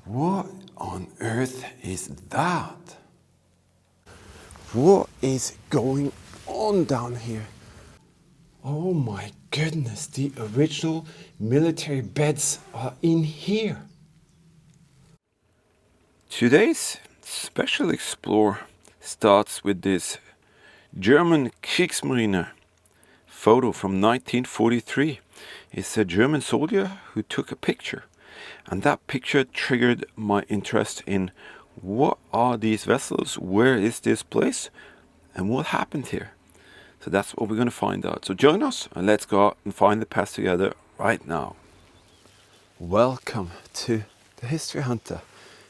What on earth is that? What is going on down here? Oh my goodness, the original military beds are in here. Today's special explore starts with this German Kriegsmarine photo from 1943. It's a German soldier who took a picture, and that picture triggered my interest in what are these vessels, where is this place, and what happened here. So that's what we're going to find out. So join us and let's go out and find the past together right now. Welcome to the History Hunter.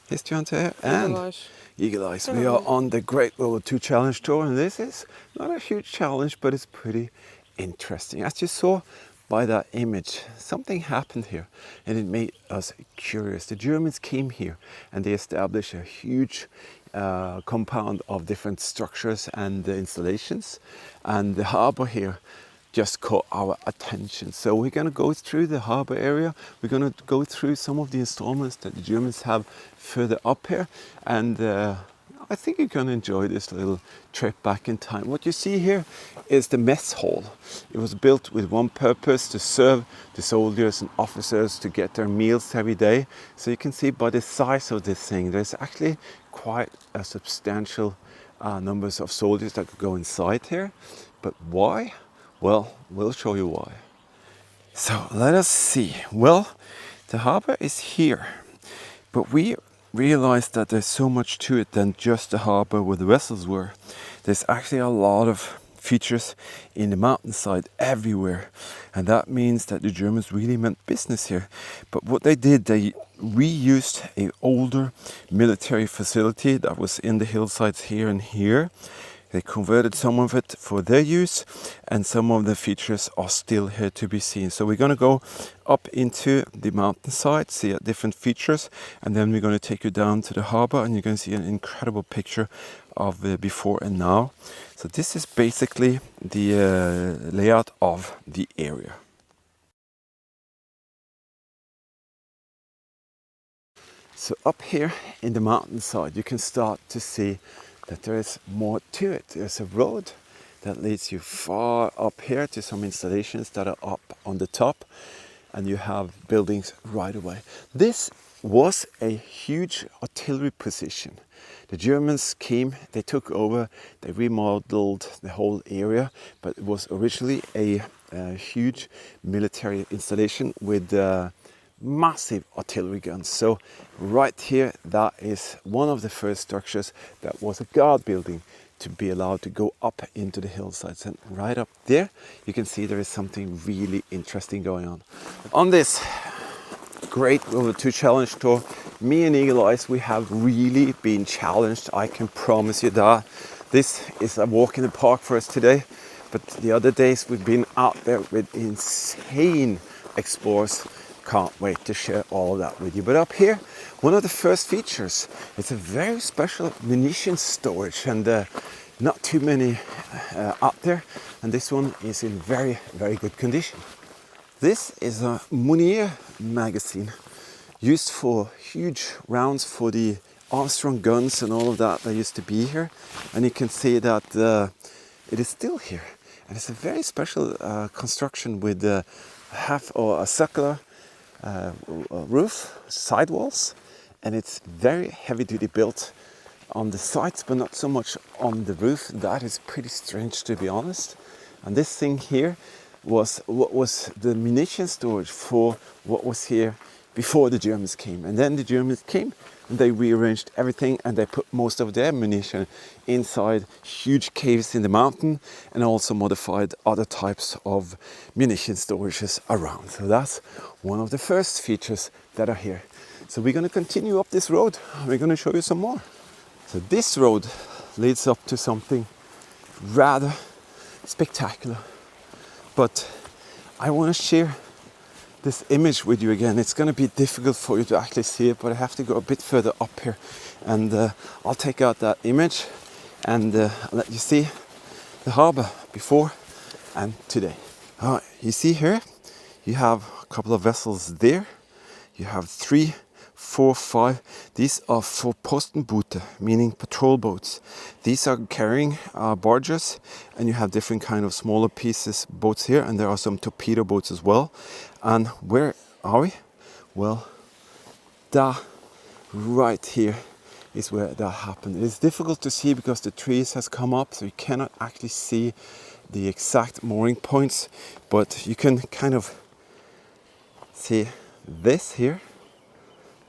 History Hunter and Eagle Eyes. We are on the Great World War II Challenge Tour, and this is not a huge challenge, but it's pretty interesting. As you saw by that image, something happened here and it made us curious. The Germans came here and they established a huge compound of different structures and installations, and the harbor here just caught our attention. So we're going to go through the harbor area. We're going to go through some of the installments that the Germans have further up here, and I think you're going to enjoy this little trip back in time. What you see here is the mess hall. It was built with one purpose: to serve the soldiers and officers to get their meals every day. So you can see by the size of this thing, there's actually quite a substantial numbers of soldiers that could go inside here. But why? Well, we'll show you why. So let us see. Well, the harbor is here, but we realized that there's so much to it than just the harbor where the vessels were. There's actually a lot of features in the mountainside everywhere, and that means that the Germans really meant business here. But what they did, they reused an older military facility that was in the hillsides here and here. They converted some of it for their use, and some of the features are still here to be seen. So we're going to go up into the mountainside, see different features, and then we're going to take you down to the harbor, and you're going to see an incredible picture of the before and now. So this is basically the layout of the area. So up here in the mountainside, you can start to see that there is more to it. There's a road that leads you far up here to some installations that are up on the top, and you have buildings right away. This was a huge artillery position. The Germans came, they took over, they remodeled the whole area, but it was originally a huge military installation with massive artillery guns. So right here, that is one of the first structures that was a guard building to be allowed to go up into the hillsides. And right up there, you can see there is something really interesting going on. On this Great World War II Challenge Tour, me and Eagle Eyes, we have really been challenged. I can promise you that. This is a walk in the park for us today, but the other days we've been out there with insane explores. Can't wait to share all that with you. But up here, one of the first features, it's a very special munition storage, and not too many out there, and this one is in very, very good condition. This is a Omni magazine used for huge rounds for the Armstrong guns and all of that that used to be here, and you can see that it is still here, and it's a very special construction with half or a circular roof, sidewalls, and it's very heavy duty built on the sides, but not so much on the roof. That is pretty strange, to be honest. And this thing here was what was the munition storage for what was here before the Germans came. And then the Germans came and they rearranged everything, and they put most of their munition inside huge caves in the mountain, and also modified other types of munition storages around. So that's one of the first features that are here. So we're going to continue up this road. We're going to show you some more. So this road leads up to something rather spectacular, but I want to share this image with you again. It's going to be difficult for you to actually see it, but I have to go a bit further up here, and I'll take out that image and let you see the harbor before and today. You see here, you have a couple of vessels there. You have 3 4, 5. These are for Postenboote, meaning patrol boats. These are carrying barges, and you have different kind of smaller pieces boats here, and there are some torpedo boats as well. And where are we? Well, that right here is where that happened. It's difficult to see because the trees has come up, so you cannot actually see the exact mooring points, but you can kind of see this here,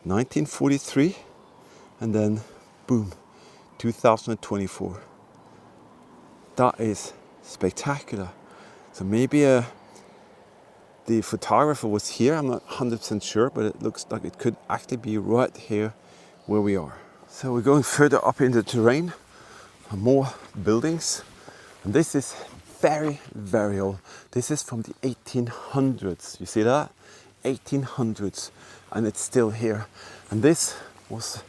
1943, and then boom, 2024. That is spectacular. So maybe the photographer was here, I'm not 100% sure, but it looks like it could actually be right here where we are. So we're going further up in the terrain, more buildings, and this is very, very old. This is from the 1800s, you see that? 1800s, and it's still here. And this was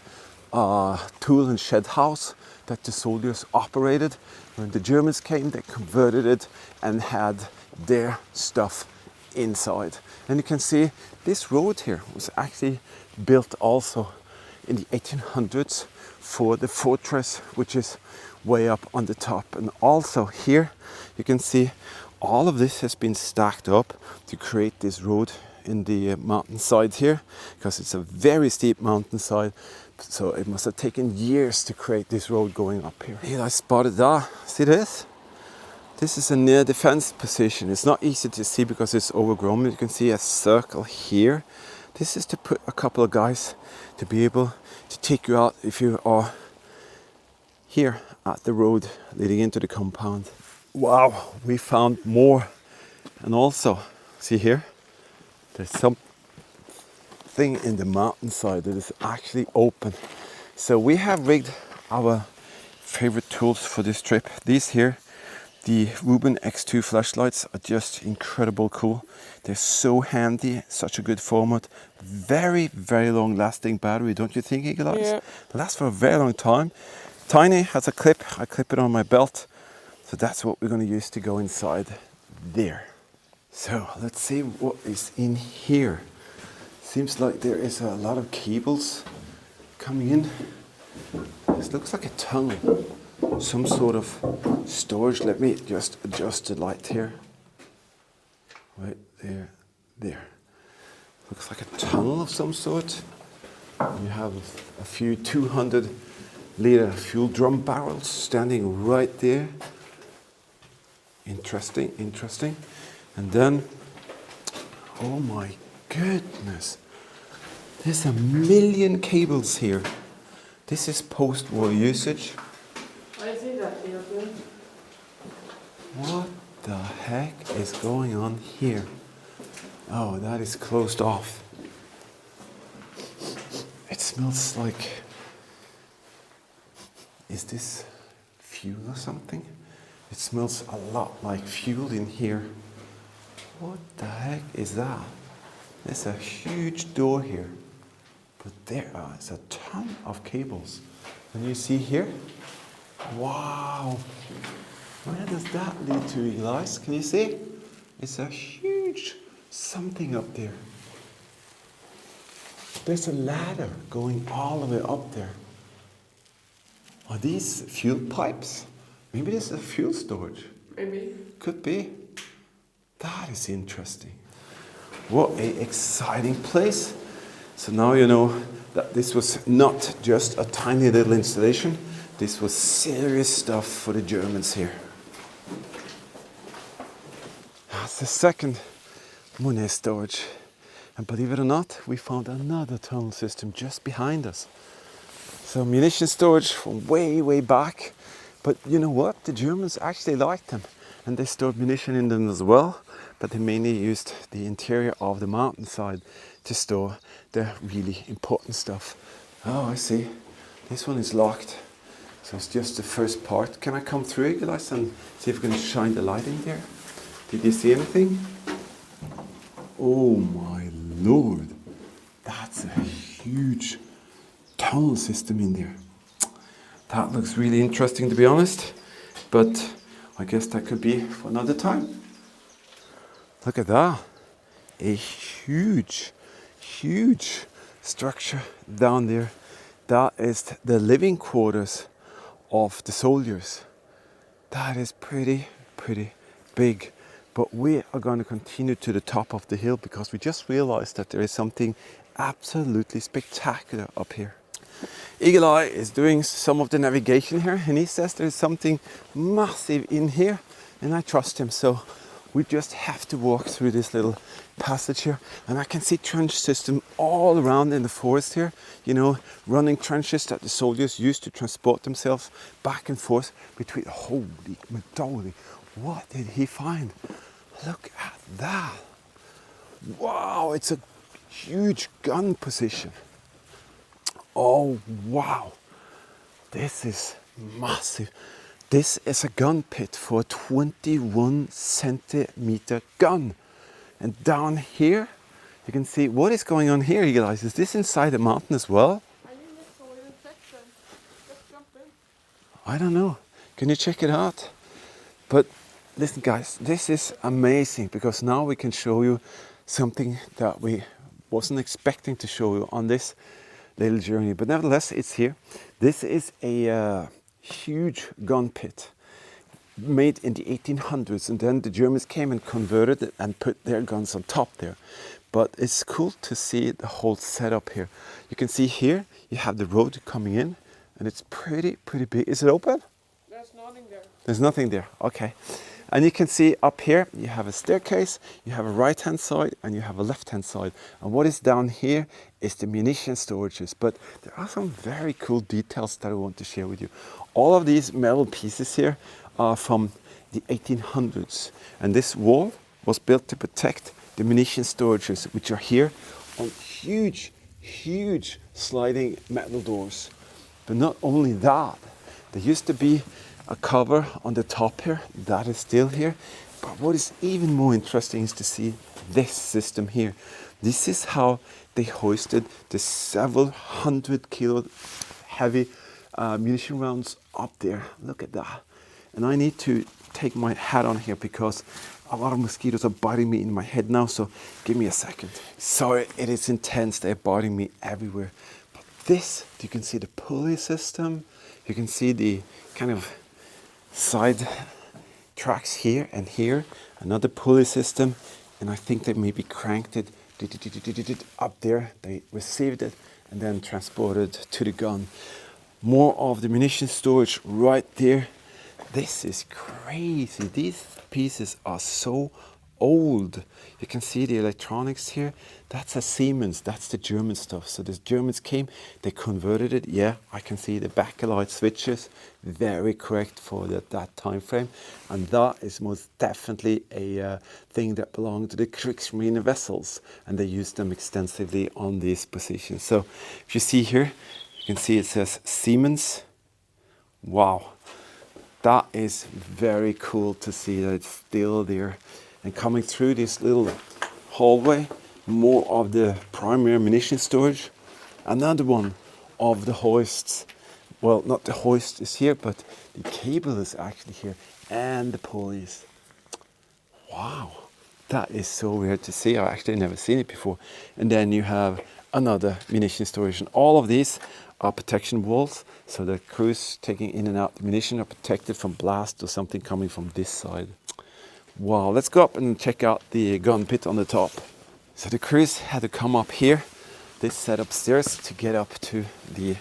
a tool and shed house that the soldiers operated. When the Germans came, they converted it and had their stuff inside. And you can see this road here was actually built also in the 1800s for the fortress, which is way up on the top. And also here you can see all of this has been stacked up to create this road in the mountainside here, because it's a very steep mountainside, so it must have taken years to create this road going up here. Here I spotted that. See this? This is a near defense position. It's not easy to see because it's overgrown. You can see a circle here. This is to put a couple of guys to be able to take you out if you are here at the road leading into the compound. Wow, we found more. And also, see here, there's something in the mountainside that is actually open. So we have rigged our favorite tools for this trip. These here, the Ruben X2 flashlights, are just incredible cool. They're so handy, such a good format. Very, very long lasting battery, don't you think, Eagle Eyes? Yeah. Lasts for a very long time. Tiny has a clip, I clip it on my belt. So that's what we're going to use to go inside there. So let's see what is in here. Seems like there is a lot of cables coming in. This looks like a tunnel, some sort of storage. Let me just adjust the light here. Right there, there. Looks like a tunnel of some sort. You have a few 200-liter fuel drum barrels standing right there. Interesting, interesting. And then, oh my goodness, there's 1 million cables here. This is post-war usage. I see that here too. What the heck is going on here? Oh, that is closed off. It smells like, is this fuel or something? It smells a lot like fuel in here. What the heck is that? There's a huge door here, but there is a ton of cables. And you see here? Wow! Where does that lead to, Elias? Can you see? It's a huge something up there. There's a ladder going all the way up there. Are these fuel pipes? Maybe this is a fuel storage. Maybe. Could be. That is interesting. What an exciting place. So now you know that this was not just a tiny little installation. This was serious stuff for the Germans here. That's the second money storage. And believe it or not, we found another tunnel system just behind us. So munition storage from way, way back. But you know what? The Germans actually liked them. And they stored munition in them as well. But they mainly used the interior of the mountainside to store the really important stuff. Oh, I see. This one is locked. So it's just the first part. Can I come through it, guys, and see if we can shine the light in there? Did you see anything? Oh my Lord. That's a huge tunnel system in there. That looks really interesting, to be honest. But I guess that could be for another time. Look at that. A huge, huge structure down there, that is the living quarters of the soldiers. That is pretty big. But we are going to continue to the top of the hill because we just realized that there is something absolutely spectacular up here. Eagle Eye is doing some of the navigation here, and he says there's something massive in here, and I trust him. So we just have to walk through this little passage here, and I can see trench system all around in the forest here, you know, running trenches that the soldiers used to transport themselves back and forth between. Holy moly, what did he find? Look at that. Wow, it's a huge gun position. Oh wow, this is massive. This is a gun pit for a 21 centimeter gun. And down here, you can see what is going on here, you guys. Is this inside the mountain as well? I don't know. Can you check it out? But listen guys, this is amazing because now we can show you something that we wasn't expecting to show you on this little journey. But nevertheless, it's here. This is a huge gun pit made in the 1800s, and then the Germans came and converted it and put their guns on top there. But it's cool to see the whole setup here. You can see here you have the road coming in, and it's pretty big. Is it open? There's nothing there. There's nothing there. Okay. And you can see up here you have a staircase, you have a right hand side and you have a left hand side. And what is down here is the munition storages. But there are some very cool details that I want to share with you. All of these metal pieces here are from the 1800s. And this wall was built to protect the munition storages, which are here on huge sliding metal doors. But not only that, there used to be a cover on the top here, that is still here. But what is even more interesting is to see this system here. This is how they hoisted the several 100 kilo heavy munition rounds up there. Look at that. And I need to take my hat on here because a lot of mosquitoes are biting me in my head now, so give me a second. Sorry, it is intense, they're biting me everywhere. But this, you can see the pulley system, you can see the kind of side tracks here and here, another pulley system, and I think they maybe cranked it up there. They received it and then transported to the gun. More of the munition storage right there. This is crazy. These pieces are so old. You can see the electronics here. That's a Siemens, that's the German stuff. So the Germans came, they converted it. Yeah, I can see the backlight switches, very correct for that time frame. And that is most definitely a thing that belonged to the Kriegsmarine vessels, and they used them extensively on these positions. So if you see here, you can see it says Siemens. Wow, that is very cool to see that it's still there. And coming through this little hallway, more of the primary munition storage. Another one of the hoists. Well, not the hoist is here, but the cable is actually here, and the pulleys. Wow, that is so weird to see. I've actually never seen it before. And then you have another munition storage. And all of these are protection walls, so the crews taking in and out the munition are protected from blast or something coming from this side. Wow, let's go up and check out the gun pit on the top. So the crews had to come up here, this set upstairs, to get up to the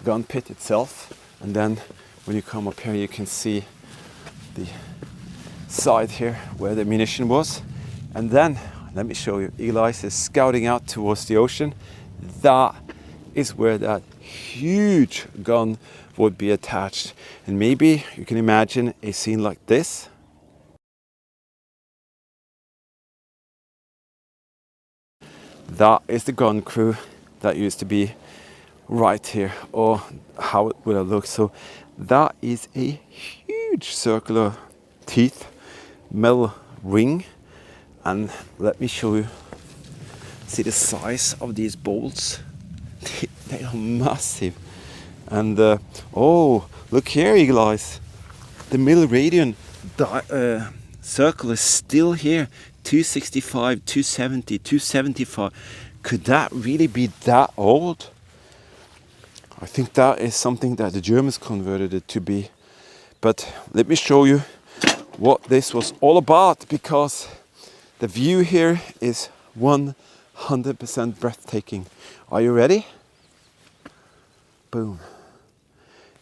gun pit itself. And then when you come up here, you can see the side here where the munition was. And then, let me show you, Eagle Eye is scouting out towards the ocean. That is where that huge gun would be attached. And maybe you can imagine a scene like this. That is the gun crew that used to be right here, or how it would have looked. So that is a huge circular teeth metal ring, and let me show you. See the size of these bolts. They are massive. And oh, look here, Eagle Eyes. The middle radian circle is still here. 265, 270, 275. Could that really be that old? I think that is something that the Germans converted it to be. But let me show you what this was all about, because the view here is 100% breathtaking. Are you ready? Boom.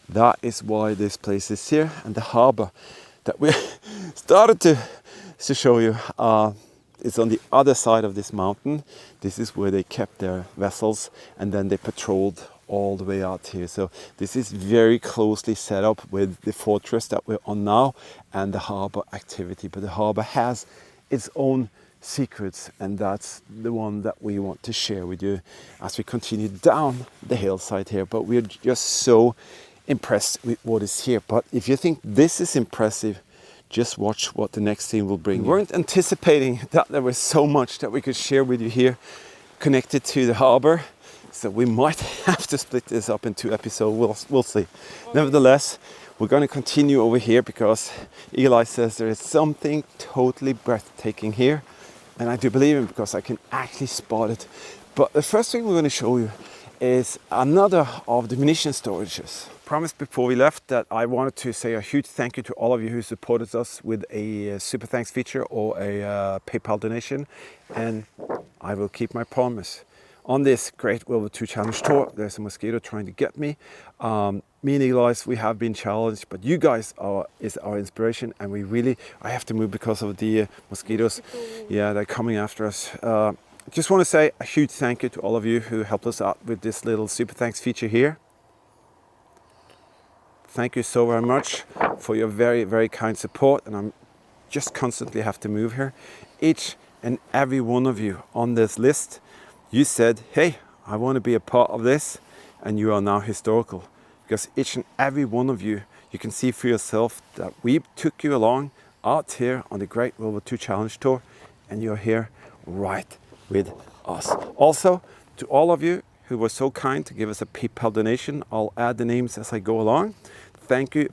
That is why this place is here, and the harbour that we started to show you is on the other side of this mountain. This is where they kept their vessels, and then they patrolled all the way out here. So this is very closely set up with the fortress that we're on now and the harbour activity. But the harbour has its own secrets, and that's the one that we want to share with you as we continue down the hillside here. But we're just so impressed with what is here. But if you think this is impressive, just watch what the next scene will bring. We weren't anticipating that there was so much that we could share with you here connected to the harbour, so we might have to split this up in 2 episodes. We'll see. Nevertheless, we're going to continue over here because Eli says there is something totally breathtaking here, and I do believe him because I can actually spot it. But the first thing we're going to show you is another of the munition storages. Promised before we left that I wanted to say a huge thank you to all of you who supported us with a super thanks feature or a PayPal donation, and I will keep my promise. On this Great World War II Challenge tour, there's a mosquito trying to get me. Me and Eli, we have been challenged, but you guys is our inspiration, and I have to move because of the mosquitoes. Yeah, they're coming after us. Just want to say a huge thank you to all of you who helped us out with this little super thanks feature here. Thank you so very much for your very, very kind support, and I'm just constantly have to move here. Each and every one of you on this list, you said, hey, I want to be a part of this, and you are now historical. Because each and every one of you, you can see for yourself that we took you along out here on the Great World War II Challenge Tour, and you're here right with us. Also, to all of you who were so kind to give us a PayPal donation, I'll add the names as I go along. Thank you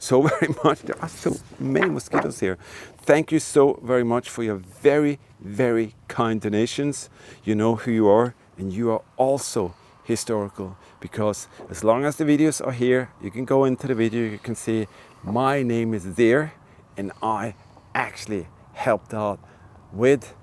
so very much. There are so many mosquitoes here. Thank you so very much for your very, very kind donations. You know who you are, and you are also historical, because as long as the videos are here, you can go into the video, you can see my name is there, and I actually helped out with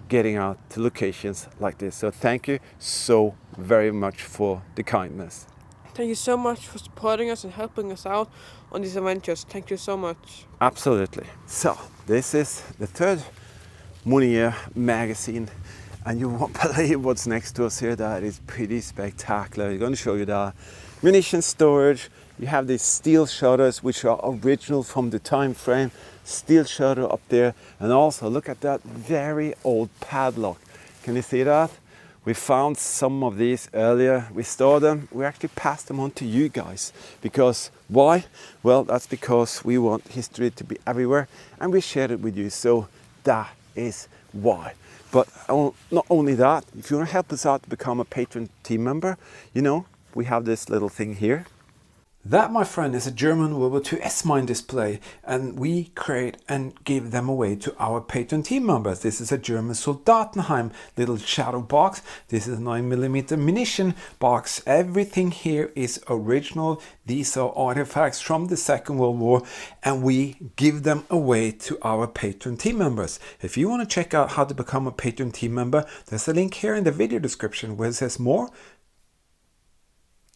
getting out to locations like this. So thank you so very much for the kindness. Thank you so much for supporting us and helping us out on these adventures. Thank you so much. Absolutely. So this is the 3rd WWII magazine, and you won't believe what's next to us here. That is pretty spectacular. I'm going to show you the munition storage. You have these steel shutters which are original from the time frame. Steel shutter up there, and also look at that very old padlock. Can you see that? We found some of these earlier. We stored them. We actually passed them on to you guys. Because why? Well, that's because we want history to be everywhere, and we shared it with you. So that is why. But not only that, if you want to help us out to become a patron team member, you know, we have this little thing here. That, my friend, is a German World War II S-mine display, and we create and give them away to our patron team members. This is a German Soldatenheim little shadow box. This is a 9mm munition box. Everything here is original. These are artifacts from the Second World War, and we give them away to our patron team members. If you want to check out how to become a patron team member, there's a link here in the video description where it says more.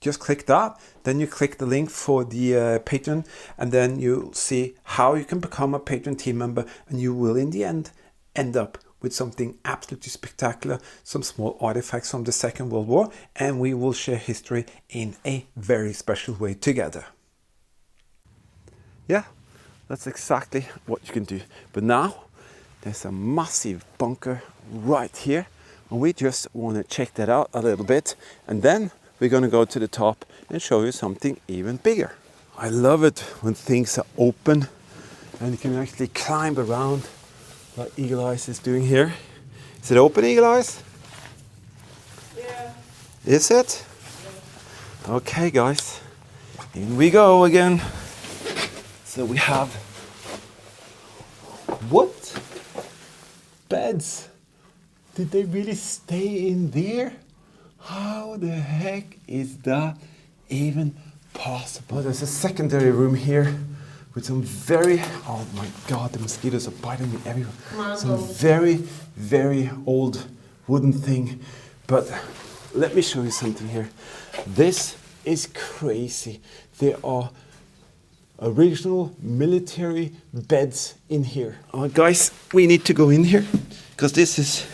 Just click that, then you click the link for the patron, and then you'll see how you can become a patron team member, and you will in the end up with something absolutely spectacular, some small artifacts from the Second World War, and we will share history in a very special way together. Yeah, that's exactly what you can do. But now there's a massive bunker right here, and we just want to check that out a little bit, and then we're going to go to the top and show you something even bigger. I love it when things are open and you can actually climb around like Eagle Eyes is doing here. Is it open, Eagle Eyes? Yeah. Is it? Yeah. Okay, guys. In we go again. So we have what? Beds. Did they really stay in there? How the heck is that even possible? Well, there's a secondary room here with some very, oh my God, the mosquitoes are biting me everywhere. Some very, very old wooden thing. But let me show you something here. This is crazy. There are original military beds in here. Guys, we need to go in here because this is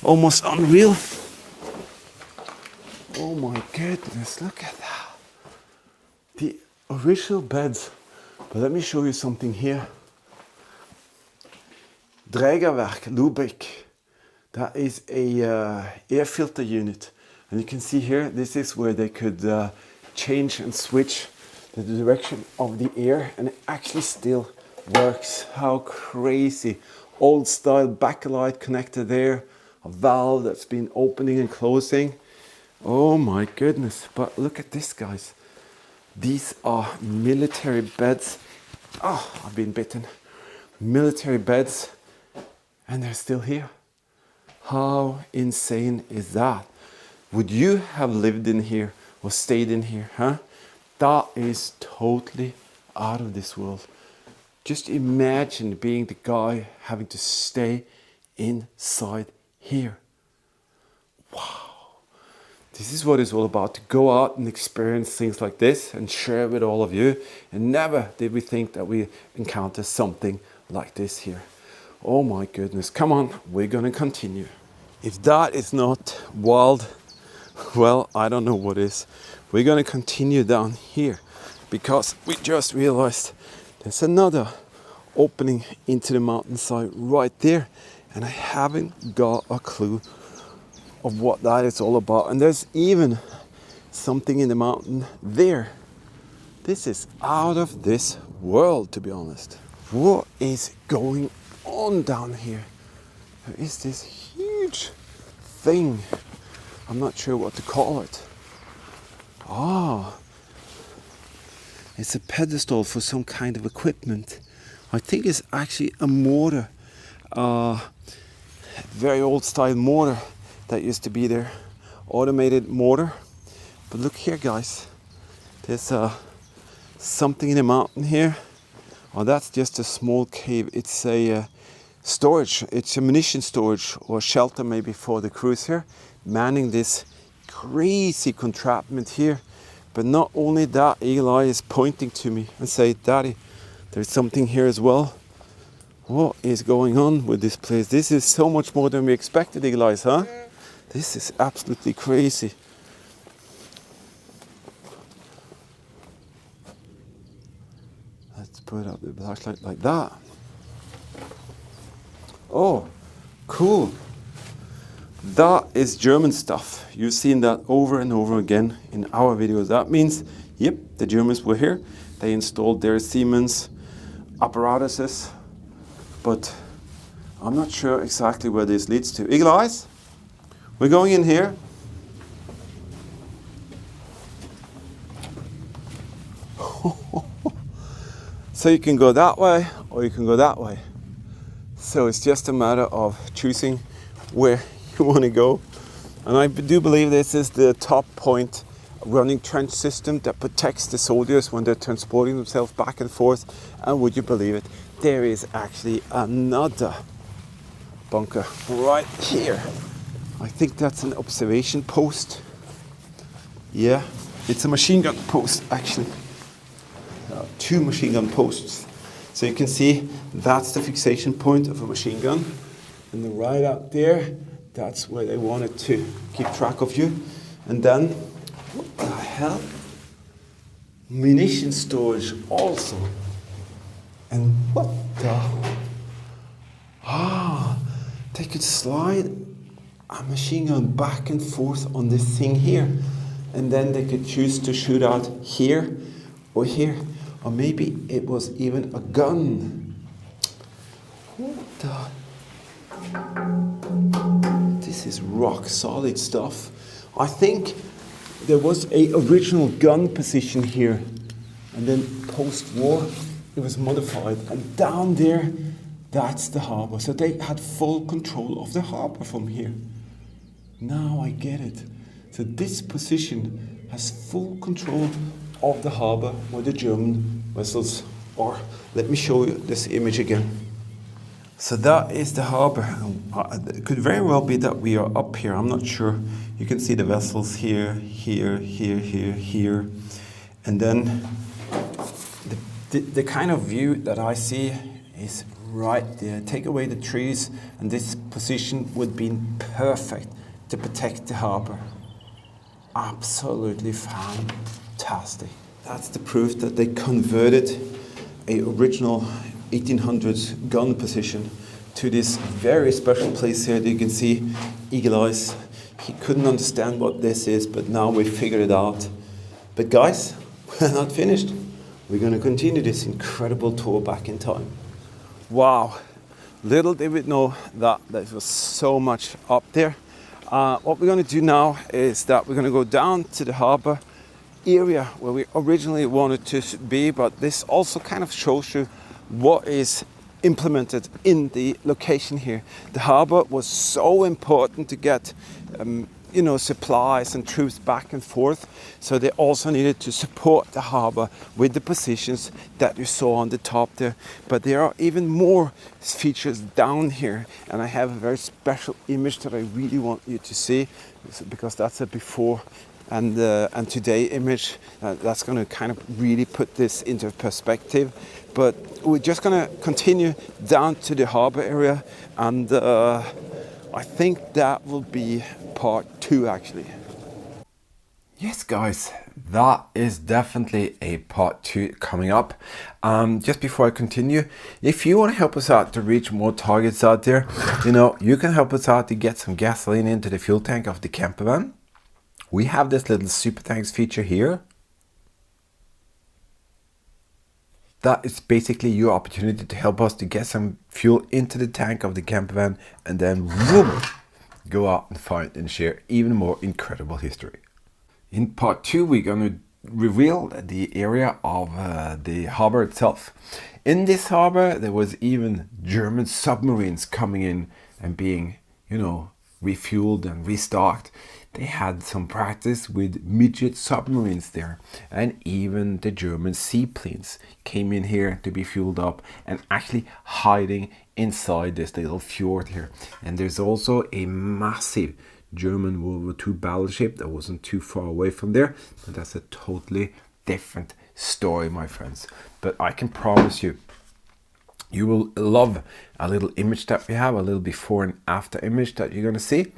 almost unreal. Oh my goodness, look at that. The original beds. But let me show you something here. Trägerwerk Lübeck. That is a air filter unit. And you can see here, this is where they could change and switch the direction of the air, and it actually still works. How crazy. Old style backlight connector there, a valve that's been opening and closing. Oh my goodness. But look at this, guys. These are military beds. Oh, I've been bitten. Military beds, and they're still here. How insane is that? Would you have lived in here or stayed in here, huh? That is totally out of this world. Just imagine being the guy having to stay inside here. Wow. This is what it's all about, to go out and experience things like this and share with all of you. And never did we think that we encounter something like this here. Oh my goodness. Come on, we're going to continue. If that is not wild, well, I don't know what is. We're going to continue down here because we just realized there's another opening into the mountainside right there, and I haven't got a clue of what that is all about. And there's even something in the mountain there. This is out of this world, to be honest. What is going on down here? There is this huge thing. I'm not sure what to call it. Ah, it's a pedestal for some kind of equipment. I think it's actually a mortar, very old style mortar that used to be there, automated mortar. But look here, guys, there's something in the mountain here. Oh, that's just a small cave. It's a storage, it's a munition storage or shelter maybe for the crews here, manning this crazy contraption here. But not only that, Eli is pointing to me and say, Daddy, there's something here as well. What is going on with this place? This is so much more than we expected, Eli, huh? Yeah. This is absolutely crazy. Let's put up the flashlight like that. Oh, cool. That is German stuff. You've seen that over and over again in our videos. That means, yep, the Germans were here. They installed their Siemens apparatuses, but I'm not sure exactly where this leads to. Eagle eyes? We're going in here. So you can go that way or you can go that way. So it's just a matter of choosing where you want to go. And I do believe this is the top point running trench system that protects the soldiers when they're transporting themselves back and forth. And would you believe it, there is actually another bunker right here. I think that's an observation post. Yeah, it's a machine gun post actually. 2 machine gun posts. So you can see that's the fixation point of a machine gun. And then right out there, that's where they wanted to keep track of you. And then, what the hell? Munition storage also. And what the? Ah, they could slide a machine gun back and forth on this thing here. And then they could choose to shoot out here or here. Or maybe it was even a gun. What the? This is rock solid stuff. I think there was a original gun position here, and then post-war it was modified. And down there, That's the harbour. So they had full control of the harbour from here. Now I get it. So this position has full control of the harbour where the German vessels are. Let me show you this image again. So that is the harbour. It could very well be that we are up here. I'm not sure. You can see the vessels here, here, here, here, here. And then the kind of view that I see is right there. Take away the trees and this position would be perfect to protect the harbour. Absolutely fantastic. That's the proof that they converted a original 1800s gun position to this very special place here that you can see Eagle Eyes. He couldn't understand what this is, but now we figured it out. But guys, we're not finished. We're going to continue this incredible tour back in time. Wow, little did we know that there was so much up there. What we're going to do now is that we're going to go down to the harbour area where we originally wanted to be, but this also kind of shows you what is implemented in the location here. The harbour was so important to get supplies and troops back and forth, so they also needed to support the harbour with the positions that you saw on the top there. But there are even more features down here, and I have a very special image that I really want you to see, because that's a before and today image that's going to kind of really put this into perspective. But we're just going to continue down to the harbour area, and I think that will be part 2 actually. Yes guys, that is definitely a part 2 coming up. Just before I continue, if you want to help us out to reach more targets out there, you can help us out to get some gasoline into the fuel tank of the camper van. We have this little super tanks feature here. That is basically your opportunity to help us to get some fuel into the tank of the camper van, and then whoop, go out and find and share even more incredible history. In part 2, we're going to reveal the area of the harbour itself. In this harbour, there was even German submarines coming in and being, refueled and restocked. They had some practice with midget submarines there, and even the German seaplanes came in here to be fueled up and actually hiding inside this little fjord here. And there's also a massive German World War II battleship that wasn't too far away from there, but that's a totally different story, my friends. But I can promise you, you will love a little image that we have, a little before and after image that you're going to see,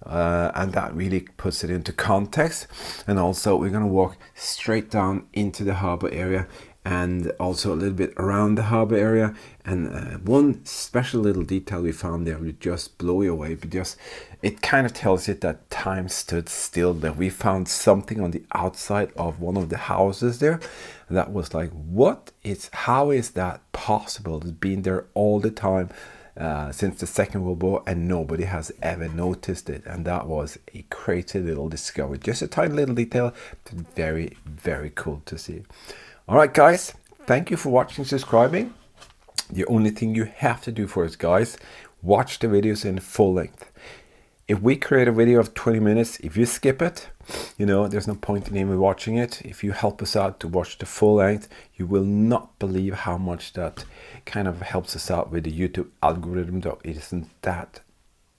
and that really puts it into context. And also we're going to walk straight down into the harbour area, and also a little bit around the harbour area. And one special little detail we found there will just blow you away, because it kind of tells you that time stood still, that we found something on the outside of one of the houses there that was like, how is that possible? It's been there all the time since the Second World War, and nobody has ever noticed it. And that was a crazy little discovery, just a tiny little detail, but very, very cool to see. All right, guys, thank you for watching, subscribing. The only thing you have to do for us, guys, watch the videos in full length. If we create a video of 20 minutes, if you skip it, there's no point in even watching it. If you help us out to watch the full length, you will not believe how much that kind of helps us out with the YouTube algorithm. Though it isn't that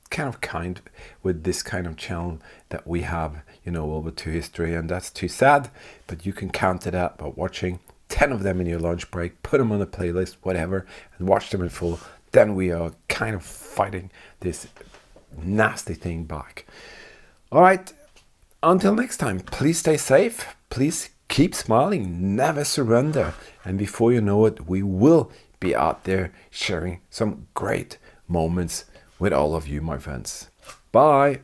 kind with this kind of channel that we have, over to history, and that's too sad. But you can counter that by watching 10 of them in your lunch break, put them on a playlist, whatever, and watch them in full. Then we are kind of fighting this nasty thing back. All right, until next time, please stay safe, please keep smiling, never surrender, and before you know it, we will be out there sharing some great moments with all of you, my friends. Bye.